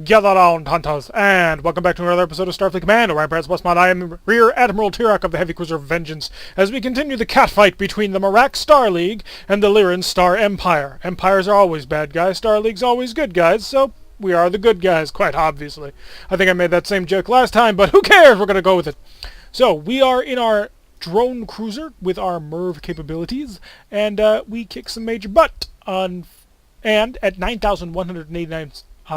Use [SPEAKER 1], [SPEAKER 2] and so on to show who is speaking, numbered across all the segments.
[SPEAKER 1] Gather round, hunters, and welcome back to another episode of Starfleet Command. Orion Pirates plus mod. I am Rear Admiral Tirak of the Heavy Cruiser Vengeance, as we continue the catfight between the Marak Star League and the Lyran Star Empire. Empires are always bad guys, Star League's always good guys, so we are the good guys, quite obviously. I think I made that same joke last time, but who cares? We're going to go with it. So, we are in our drone cruiser with our MERV capabilities, and we kick some major butt on... And at 9,189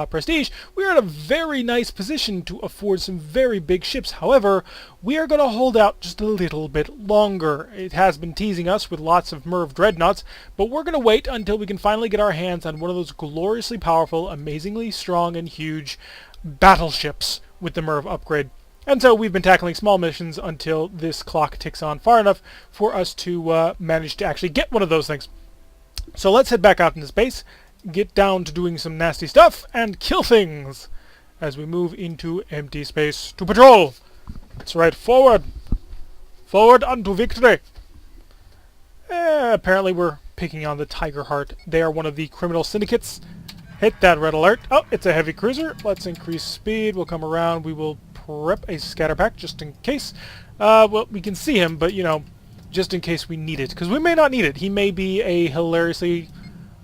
[SPEAKER 1] prestige, we are in a very nice position to afford some very big ships. However, we are going to hold out just a little bit longer. It has been teasing us with lots of MERV dreadnoughts, but we're going to wait until we can finally get our hands on one of those gloriously powerful, amazingly strong and huge battleships with the MERV upgrade. And so we've been tackling small missions until this clock ticks on far enough for us to manage to actually get one of those things. So let's head back out into space, get down to doing some nasty stuff, and kill things as we move into empty space to patrol. That's right, forward. Forward unto victory. Apparently we're picking on the Tiger Heart. They are one of the criminal syndicates. Hit that red alert. Oh, it's a heavy cruiser. Let's increase speed. We'll come around. We will prep a scatter pack just in case. Well, we can see him, but, you know, just in case we need it, because we may not need it. He may be a hilariously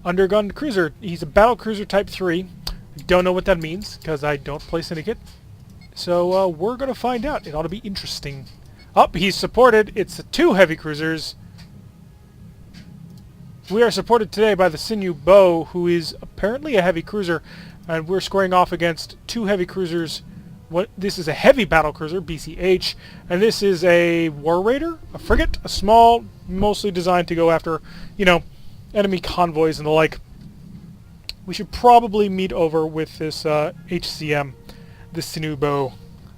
[SPEAKER 1] undergunned cruiser. He's a battle cruiser type 3. Don't know what that means, because I don't play Syndicate. So we're going to find out. It ought to be interesting. Oh, he's supported. It's 2 heavy cruisers. We are supported today by the Sinew Bow, who is apparently a heavy cruiser, and we're squaring off against 2 heavy cruisers. This is a heavy battle cruiser, BCH, and this is a War Raider, a frigate, a small, mostly designed to go after, you know, enemy convoys and the like. We should probably meet over with this HCM, the Sinew Bow.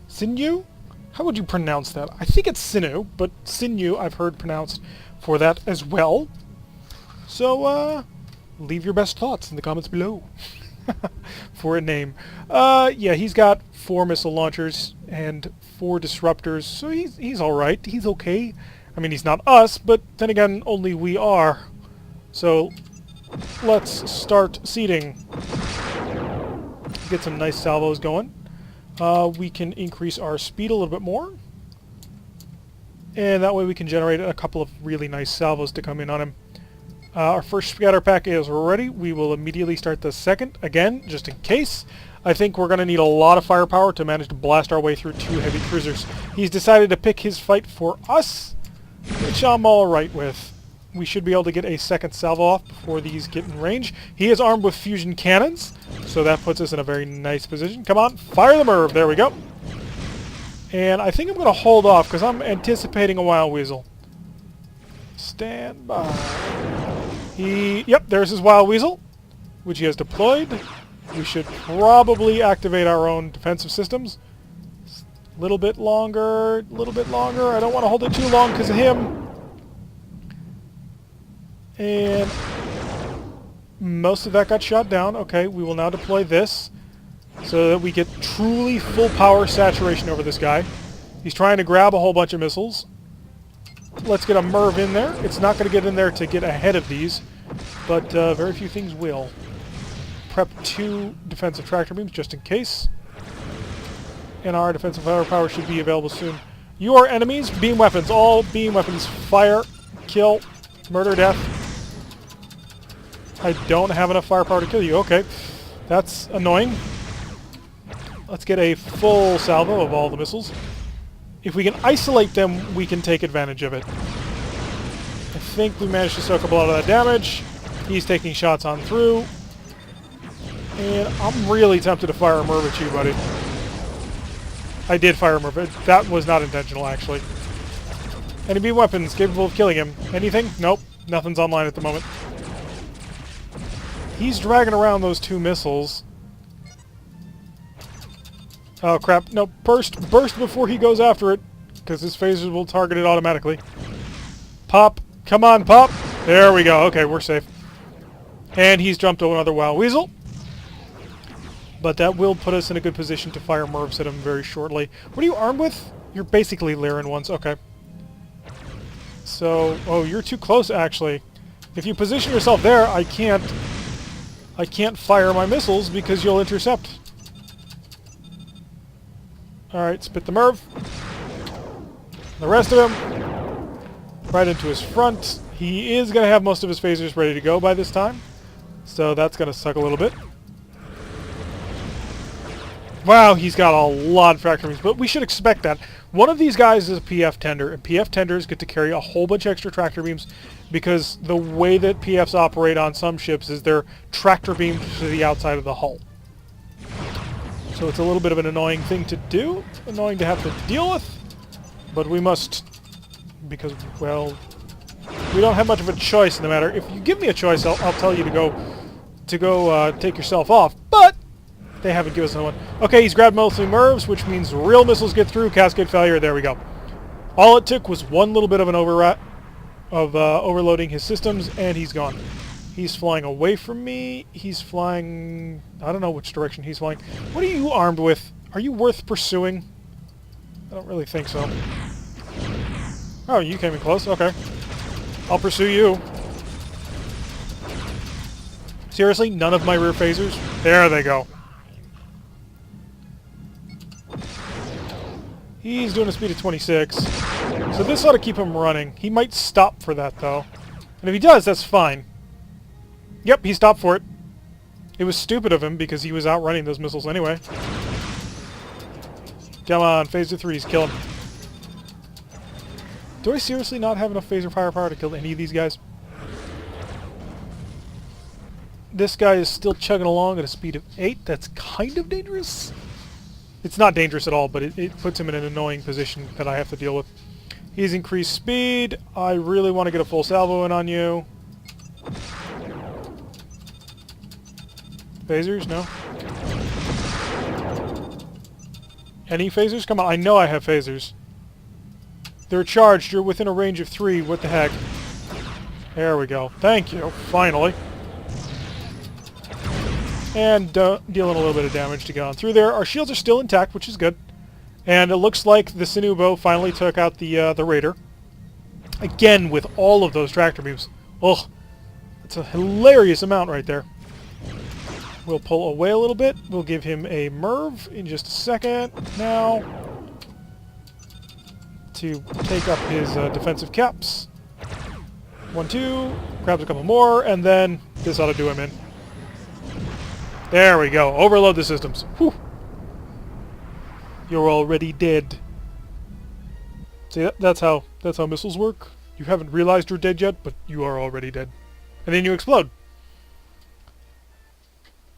[SPEAKER 1] Sinew? How would you pronounce that? I think it's Sinew, but Sinew I've heard pronounced for that as well. So, leave your best thoughts in the comments below. For a name. Yeah, he's got 4 missile launchers and 4 disruptors, so he's alright. He's okay. I mean, he's not us, but then again, only we are. So, let's start seeding. Get some nice salvos going. We can increase our speed a little bit more. And that way we can generate a couple of really nice salvos to come in on him. Our first scatter pack is ready. We will immediately start the second, again, just in case. I think we're going to need a lot of firepower to manage to blast our way through 2 heavy cruisers. He's decided to pick his fight for us, which I'm alright with. We should be able to get a second salvo off before these get in range. He is armed with fusion cannons, so that puts us in a very nice position. Come on, fire the MERV. There we go. And I think I'm going to hold off because I'm anticipating a Wild Weasel. Stand by. Yep, there's his Wild Weasel, which he has deployed. We should probably activate our own defensive systems. A little bit longer, a little bit longer. I don't want to hold it too long because of him. And most of that got shot down. Okay, we will now deploy this so that we get truly full power saturation over this guy. He's trying to grab a whole bunch of missiles. Let's get a MERV in there. It's not going to get in there to get ahead of these, but very few things will. Prep 2 defensive tractor beams just in case. And our defensive firepower should be available soon. You are enemies. Beam weapons. All beam weapons. Fire, kill, murder, death. I don't have enough firepower to kill you. Okay. That's annoying. Let's get a full salvo of all the missiles. If we can isolate them, we can take advantage of it. I think we managed to soak up a lot of that damage. He's taking shots on through. And I'm really tempted to fire a MERV at you, buddy. I did fire a MERV. That was not intentional, actually. Any beam weapons capable of killing him? Anything? Nope. Nothing's online at the moment. He's dragging around those 2 missiles. Oh crap, no, burst before he goes after it, because his phasers will target it automatically. Pop, come on, pop! There we go, okay, we're safe. And he's jumped to another Wild Weasel. But that will put us in a good position to fire MERVs at him very shortly. What are you armed with? You're basically Lyran ones, okay. So, oh, you're too close actually. If you position yourself there, I can't fire my missiles because you'll intercept. Alright, spit the Merv. The rest of him, right into his front. He is going to have most of his phasers ready to go by this time. So that's going to suck a little bit. Wow, he's got a lot of tractor beams, but we should expect that. One of these guys is a PF tender, and PF tenders get to carry a whole bunch of extra tractor beams because the way that PFs operate on some ships is they're tractor beamed to the outside of the hull. So it's a little bit of an annoying thing to do, annoying to have to deal with, but we must, because, well, we don't have much of a choice in the matter. If you give me a choice, I'll tell you to go take yourself off, but they haven't given us another one. Okay, he's grabbed mostly Mervs, which means real missiles get through. Cascade failure. There we go. All it took was one little bit of an overloading his systems, and he's gone. He's flying away from me. He's flying... I don't know which direction he's flying. What are you armed with? Are you worth pursuing? I don't really think so. Oh, you came in close. Okay. I'll pursue you. Seriously? None of my rear phasers? There they go. He's doing a speed of 26. So this ought to keep him running. He might stop for that, though. And if he does, that's fine. Yep, he stopped for it. It was stupid of him because he was outrunning those missiles anyway. Come on, phaser 3s, kill him. Do I seriously not have enough phaser firepower to kill any of these guys? This guy is still chugging along at a speed of 8. That's kind of dangerous. It's not dangerous at all, but it puts him in an annoying position that I have to deal with. He's increased speed. I really want to get a full salvo in on you. Phasers? No? Any phasers? Come on, I know I have phasers. They're charged. You're within a range of 3. What the heck? There we go. Thank you. Finally. And dealing a little bit of damage to get on through there. Our shields are still intact, which is good. And it looks like the Sinubo finally took out the Raider. Again, with all of those tractor beams. Ugh. It's a hilarious amount right there. We'll pull away a little bit. We'll give him a Merv in just a second now to take up his defensive caps. 1, 2. Grabs a couple more, and then this ought to do him in. There we go. Overload the systems. Whew. You're already dead. See, that's how missiles work. You haven't realized you're dead yet, but you are already dead. And then you explode.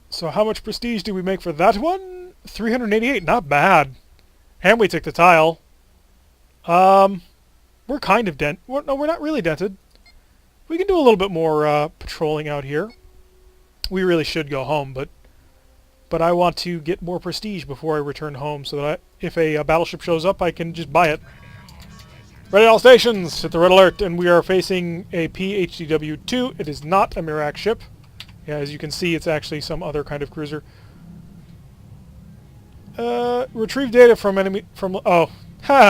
[SPEAKER 1] So how much prestige did we make for that one? 388. Not bad. And we took the tile. We're kind of dent. No, we're not really dented. We can do a little bit more patrolling out here. We really should go home, but I want to get more prestige before I return home so that if a battleship shows up, I can just buy it. Ready all stations! Hit the red alert, and we are facing a PHDW-2. It is not a Mirak ship. Yeah, as you can see, it's actually some other kind of cruiser. Retrieve data from enemy... Oh,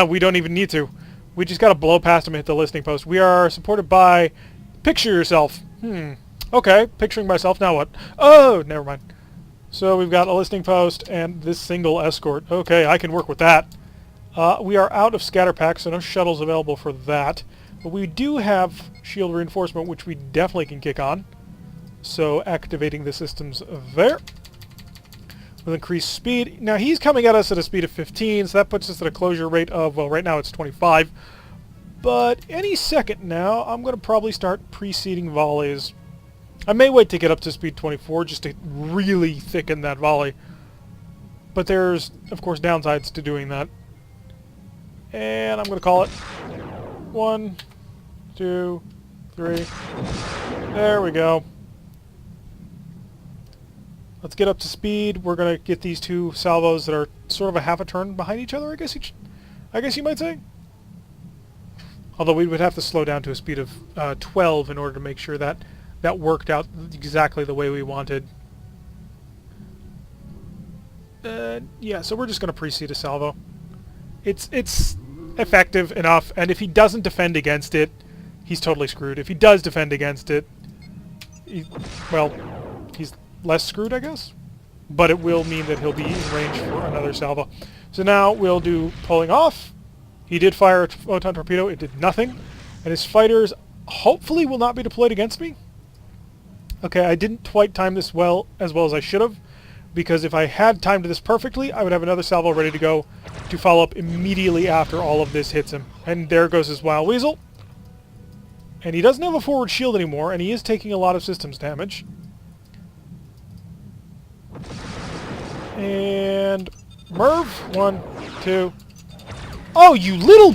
[SPEAKER 1] we don't even need to. We just gotta blow past him and hit the listening post. We are supported by... Picture yourself. Okay, picturing myself, now what? Oh, never mind. So we've got a listening post and this single escort. Okay, I can work with that. We are out of scatter packs, so no shuttles available for that. But we do have shield reinforcement, which we definitely can kick on. So activating the systems there. With increased speed. Now he's coming at us at a speed of 15, so that puts us at a closure rate of, well, right now it's 25. But any second now, I'm going to probably start preceding volleys. I may wait to get up to speed 24 just to really thicken that volley. But there's, of course, downsides to doing that. And I'm going to call it 1, 2, 3. There we go. Let's get up to speed. We're going to get these two salvos that are sort of a half a turn behind each other, I guess you might say. Although we would have to slow down to a speed of 12 in order to make sure that that worked out exactly the way we wanted. Yeah, so we're just going to precede a salvo. It's effective enough, and if he doesn't defend against it, he's totally screwed. If he does defend against it, well, he's less screwed, I guess? but it will mean that he'll be in range for another salvo. So now we'll do pulling off. He did fire a photon torpedo. It did nothing. And his fighters hopefully will not be deployed against me. Okay, I didn't quite time this as well as I should have, because if I had timed this perfectly, I would have another salvo ready to go to follow up immediately after all of this hits him. And there goes his Wild Weasel. And he doesn't have a forward shield anymore, and he is taking a lot of systems damage. And Merv, 1, 2. Oh, you little...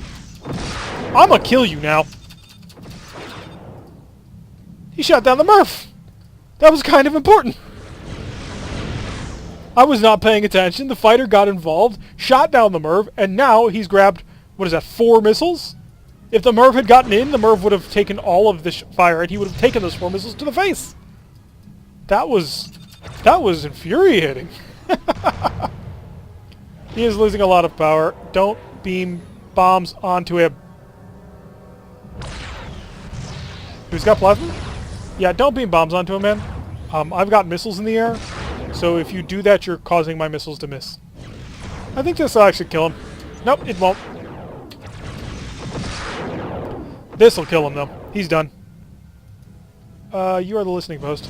[SPEAKER 1] I'ma kill you now. He shot down the Merv. That was kind of important. I was not paying attention. The fighter got involved, shot down the Merv, and now he's grabbed, what is that, 4 missiles? If the Merv had gotten in, the Merv would have taken all of this fire, and he would have taken those 4 missiles to the face. That was infuriating. He is losing a lot of power. Don't beam bombs onto him. Who's got plasma? Yeah, don't beam bombs onto him, man. I've got missiles in the air, so if you do that, you're causing my missiles to miss. I think this will actually kill him. Nope, it won't. This'll kill him, though. He's done. You are the listening post.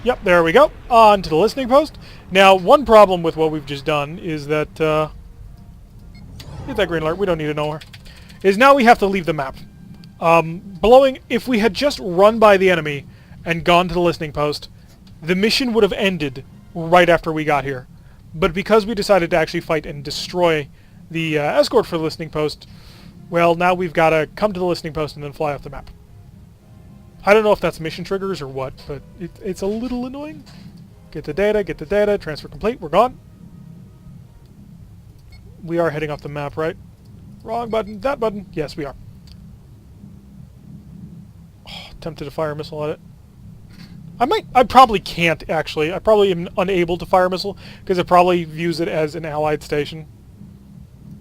[SPEAKER 1] Yep, there we go. On to the listening post. Now, one problem with what we've just done is that... Get that green alert. We don't need to know her. Is now we have to leave the map. If we had just run by the enemy and gone to the listening post, the mission would have ended right after we got here. But because we decided to actually fight and destroy the escort for the listening post, well, now we've got to come to the listening post and then fly off the map. I don't know if that's mission triggers or what, but it's a little annoying. Get the data, transfer complete, we're gone. We are heading off the map, right? Wrong button, that button. Yes, we are. Oh, tempted to fire a missile at it. I probably can't, actually. I probably am unable to fire a missile, because it probably views it as an allied station.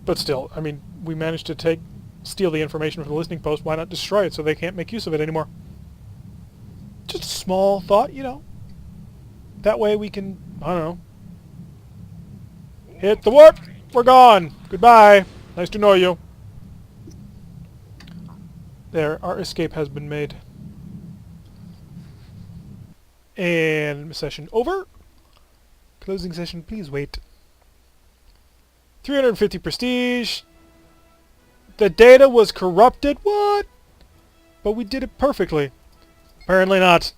[SPEAKER 1] But still, I mean, we managed to steal the information from the listening post. Why not destroy it so they can't make use of it anymore? Just a small thought, you know. That way we can, I don't know. Hit the warp! We're gone! Goodbye! Nice to know you. There, our escape has been made. And session over. Closing session, please wait. 350 prestige. The data was corrupted? What? But we did it perfectly. Apparently not.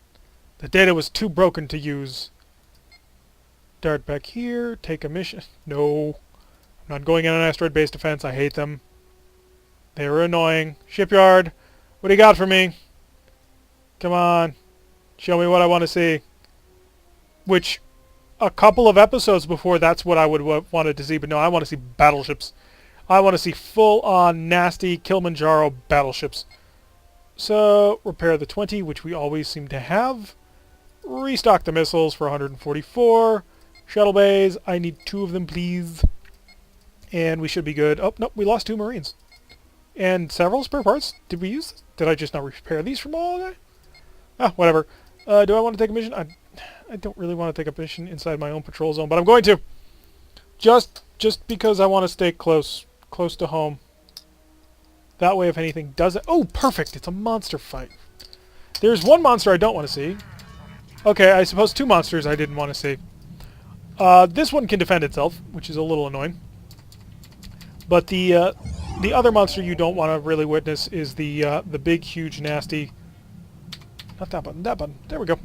[SPEAKER 1] The data was too broken to use. Dart back here. Take a mission. No. I'm not going in on asteroid base defense. I hate them. They were annoying. Shipyard. What do you got for me? Come on. Show me what I want to see. Which, a couple of episodes before, that's what I would have wanted to see. But no, I want to see battleships. I want to see full-on, nasty Kilimanjaro battleships. So, repair the 20, which we always seem to have. Restock the missiles for 144. Shuttle bays. I need 2 of them, please. And we should be good. Oh, nope, we lost 2 Marines. And several spare parts. Did we use this? Did I just not repair these from all of that? Ah, whatever. Do I want to take a mission? I don't really want to take a mission inside my own patrol zone, but I'm going to. Just because I want to stay close to home. That way, if anything does it... Oh, perfect! It's a monster fight. There's one monster I don't want to see. Okay, I suppose 2 monsters I didn't want to see. This one can defend itself, which is a little annoying. But the other monster you don't want to really witness is the big, huge, nasty... Not that button, that button. There we go.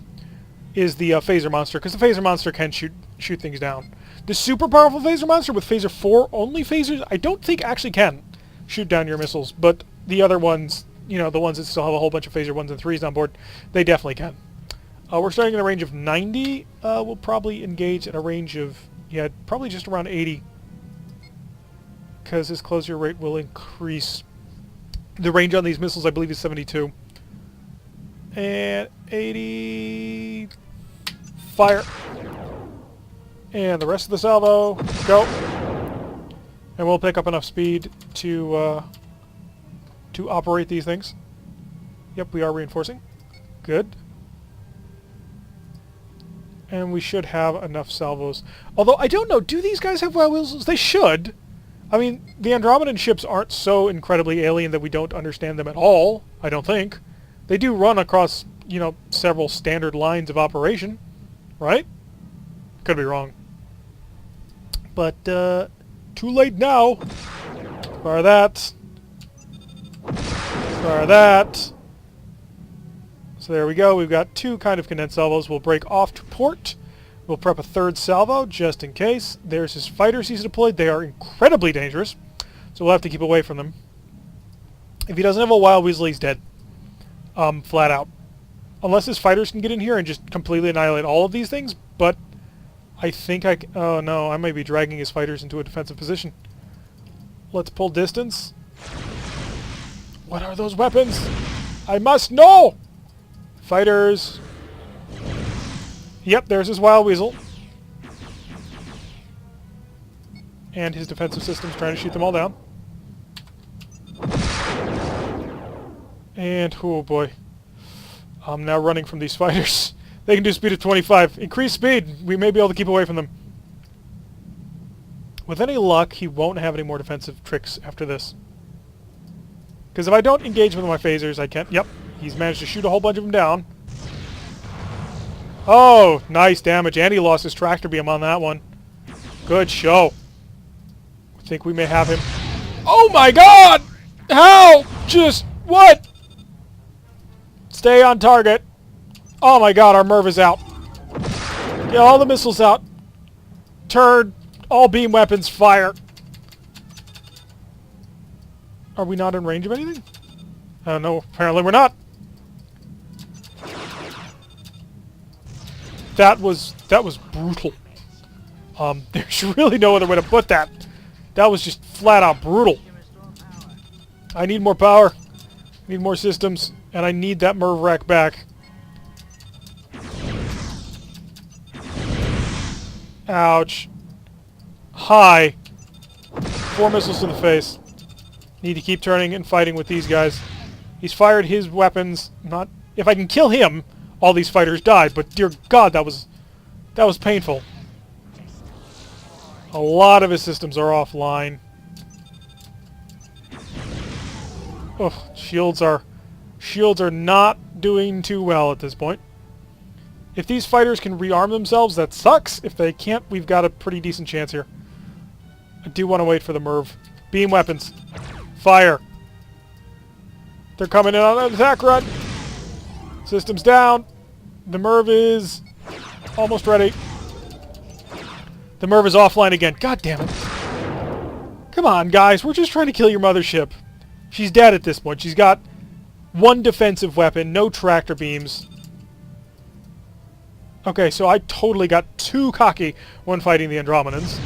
[SPEAKER 1] Is the phaser monster, because the phaser monster can shoot things down. The super powerful phaser monster with phaser 4 only phasers, I don't think actually can shoot down your missiles, but the other ones, you know, the ones that still have a whole bunch of phaser 1s and 3s on board, they definitely can. We're starting at a range of 90. We'll probably engage at a range of, yeah, probably just around 80. Because this closure rate will increase. The range on these missiles, I believe, is 72. And 80... Fire! And the rest of the salvo, go! And we'll pick up enough speed to operate these things. Yep, we are reinforcing. Good. And we should have enough salvos. Although, I don't know, do these guys have wild whistles? They should. I mean, the Andromedan ships aren't so incredibly alien that we don't understand them at all, I don't think. They do run across, you know, several standard lines of operation, right? Could be wrong. But, too late now. Fire that. Fire that. So there we go. We've got 2 kind of condensed salvos. We'll break off to port. We'll prep a 3rd salvo just in case. There's his fighters he's deployed. They are incredibly dangerous, so we'll have to keep away from them. If he doesn't have a wild weasel, he's dead. Flat out. Unless his fighters can get in here and just completely annihilate all of these things, but I think oh no, I might be dragging his fighters into a defensive position. Let's pull distance. What are those weapons? I must know! Fighters. Yep, there's his wild weasel. And his defensive system's trying to shoot them all down. And, oh boy. I'm now running from these fighters. They can do speed of 25. Increase speed! We may be able to keep away from them. With any luck, he won't have any more defensive tricks after this. Because if I don't engage with my phasers, I can't... Yep, he's managed to shoot a whole bunch of them down. Oh, nice damage. And he lost his tractor beam on that one. Good show. I think we may have him. Oh my god! How? Just... what? Stay on target. Oh my god, our MIRV is out. Get all the missiles out. Turn. All beam weapons fire. Are we not in range of anything? Oh no, apparently we're not. That was brutal. There's really no other way to put that. That was just flat out brutal. I need more power. I need more systems. And I need that MIRV rack back. Ouch. Hi. 4 missiles to the face. Need to keep turning and fighting with these guys. He's fired his weapons. Not... if I can kill him, all these fighters die. But dear God, that was painful. A lot of his systems are offline. Oh, shields are not doing too well at this point. If these fighters can rearm themselves, that sucks. If they can't, we've got a pretty decent chance here. I do want to wait for the MIRV. Beam weapons. Fire. They're coming in on an attack run. Systems down. The MIRV is almost ready. The MIRV is offline again. God damn it. Come on, guys. We're just trying to kill your mothership. She's dead at this point. She's got 1 defensive weapon, no tractor beams. Okay, so I totally got too cocky when fighting the Andromedans.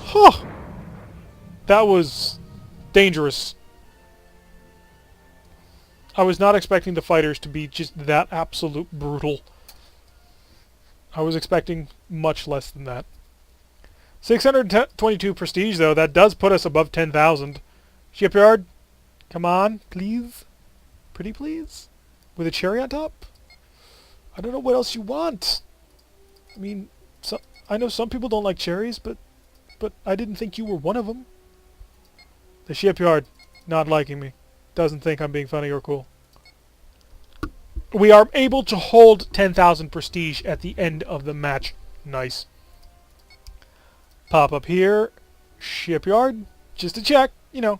[SPEAKER 1] Huh. That was dangerous. I was not expecting the fighters to be just that absolute brutal. I was expecting much less than that. 622 prestige, though. That does put us above 10,000. Shipyard, come on, please. Pretty please? With a cherry on top? I don't know what else you want. I mean, I know some people don't like cherries, but I didn't think you were one of them. The shipyard, not liking me. Doesn't think I'm being funny or cool. We are able to hold 10,000 prestige at the end of the match. Nice. Pop up here. Shipyard. Just to check, you know.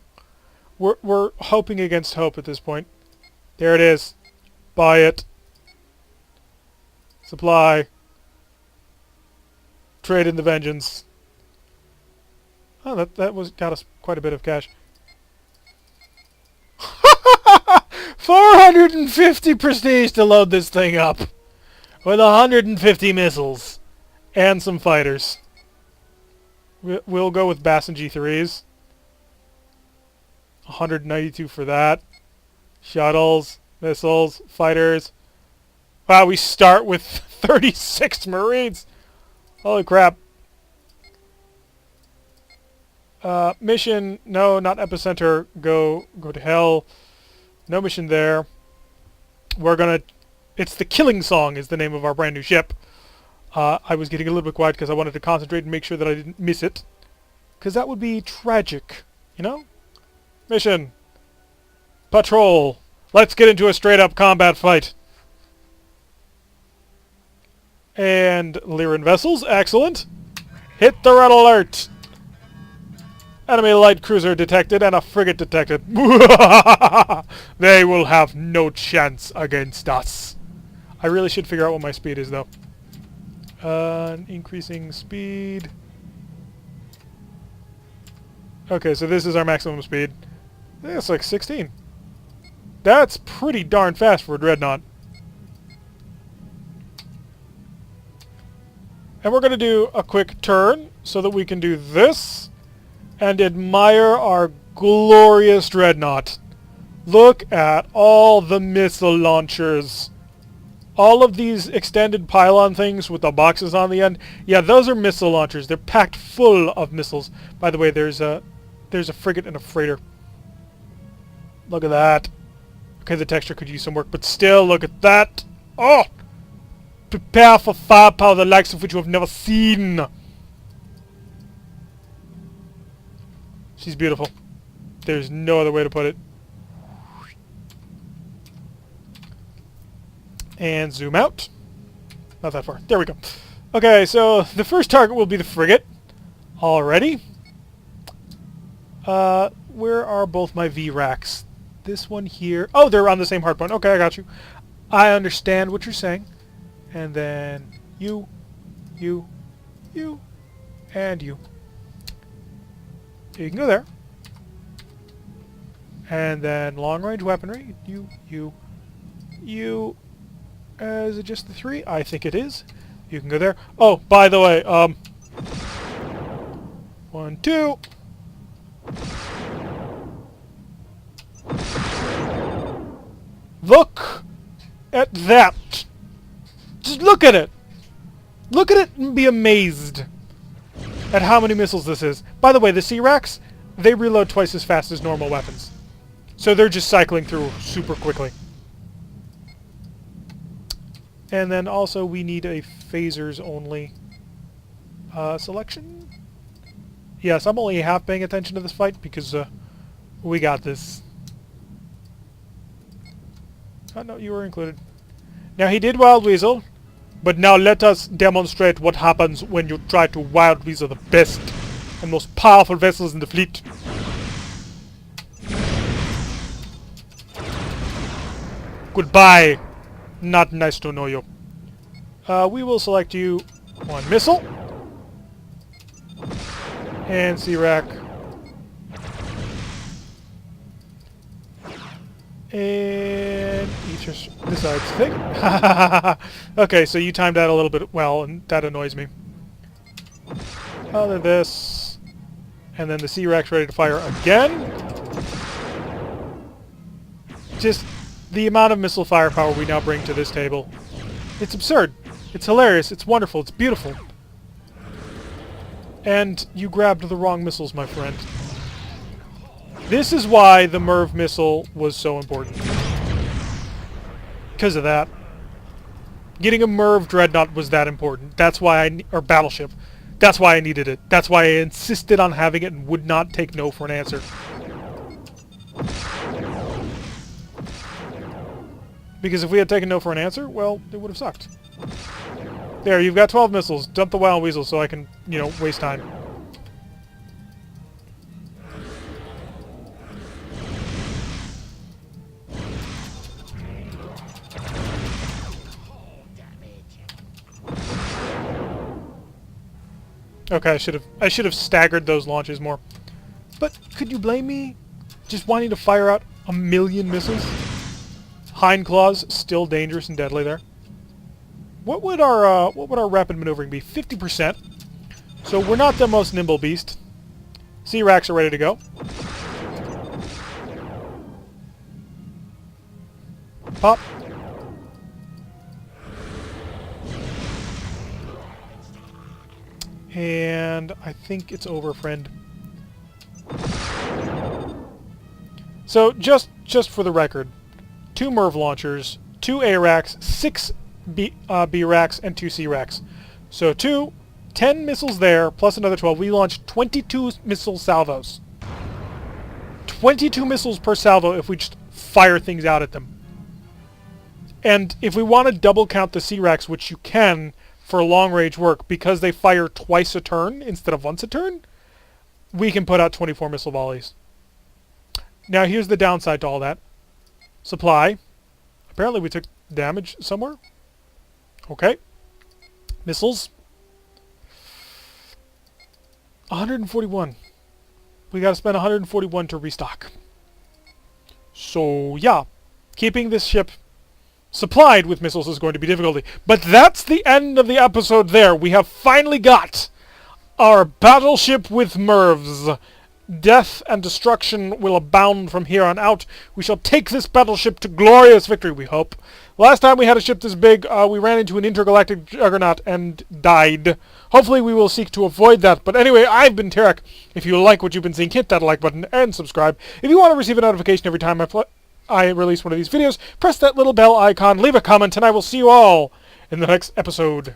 [SPEAKER 1] We're hoping against hope at this point. There it is. Buy it. Supply. Trade in the vengeance. Oh, that got us quite a bit of cash. 450 prestige to load this thing up. With 150 missiles. And some fighters. We'll go with Bass and G3s. 192 for that. Shuttles, missiles, fighters. Wow, we start with 36 Marines. Holy crap. Mission, no, not Epicenter. Go to hell. No mission there. We're gonna... It's the Killing Song is the name of our brand new ship. I was getting a little bit quiet because I wanted to concentrate and make sure that I didn't miss it. Because that would be tragic, you know? Mission. Patrol. Let's get into a straight-up combat fight. And Lyran vessels, excellent. Hit the red alert. Enemy light cruiser detected and a frigate detected. They will have no chance against us. I really should figure out what my speed is, though. Increasing speed. Okay, so this is our maximum speed. It's like 16. That's pretty darn fast for a dreadnought. And we're going to do a quick turn so that we can do this and admire our glorious dreadnought. Look at all the missile launchers. All of these extended pylon things with the boxes on the end. Yeah, those are missile launchers. They're packed full of missiles. By the way, there's a frigate and a freighter. Look at that. Okay, the texture could use some work, but still, look at that. Oh! Prepare for firepower the likes of which you have never seen. She's beautiful. There's no other way to put it. And zoom out. Not that far. There we go. Okay, so the first target will be the frigate. Already. Where are both my V-racks? This one here. Oh, they're on the same hardpoint. Okay, I got you. I understand what you're saying. And then you, and you. You can go there. And then long-range weaponry. You. Is it just the 3? I think it is. You can go there. Oh, by the way, 1, 2. Look at that. Just look at it. Look at it and be amazed at how many missiles this is. By the way, the C-Racks, they reload twice as fast as normal weapons. So they're just cycling through super quickly. And then also we need a phasers only selection. Yes, I'm only half paying attention to this fight because we got this. Oh no, you were included. Now he did Wild Weasel, but now let us demonstrate what happens when you try to Wild Weasel the best and most powerful vessels in the fleet. Goodbye. Not nice to know you. We will select you 1 missile. And C-Rack. And each decides to take. Okay, so you timed that a little bit well, and that annoys me. Other this. And then the C-Rack's ready to fire again. Just the amount of missile firepower we now bring to this table. It's absurd. It's hilarious. It's wonderful. It's beautiful. And you grabbed the wrong missiles, my friend. This is why the MIRV missile was so important. Because of that. Getting a MIRV dreadnought was that important. That's why or battleship. That's why I needed it. That's why I insisted on having it and would not take no for an answer. Because if we had taken no for an answer, well, it would have sucked. There, you've got 12 missiles. Dump the Wild Weasel so I can, waste time. Okay, I should have staggered those launches more. But could you blame me? Just wanting to fire out 1,000,000 missiles? Hind claws, still dangerous and deadly there. What would our rapid maneuvering be? 50%. So we're not the most nimble beast. C-Racks are ready to go. Pop. And I think it's over, friend. So just for the record, 2 MIRV launchers, 2 A-Racks, 6 B-Racks, and 2 C-Racks. So 10 missiles there, plus another 12. We launched 22 missile salvos. 22 missiles per salvo if we just fire things out at them. And if we want to double count the C-Rex, which you can for long-range work, because they fire twice a turn instead of once a turn, we can put out 24 missile volleys. Now here's the downside to all that. Supply. Apparently we took damage somewhere. Okay. Missiles. 141. We gotta spend 141 to restock. So, yeah. Keeping this ship supplied with missiles is going to be difficult. But that's the end of the episode there. We have finally got our battleship with MIRVs. Death and destruction will abound from here on out. We shall take this battleship to glorious victory, we hope. Last time we had a ship this big, we ran into an intergalactic juggernaut and died. Hopefully we will seek to avoid that. But anyway, I've been Tarek. If you like what you've been seeing, hit that like button and subscribe. If you want to receive a notification every time I release one of these videos, press that little bell icon, leave a comment, and I will see you all in the next episode.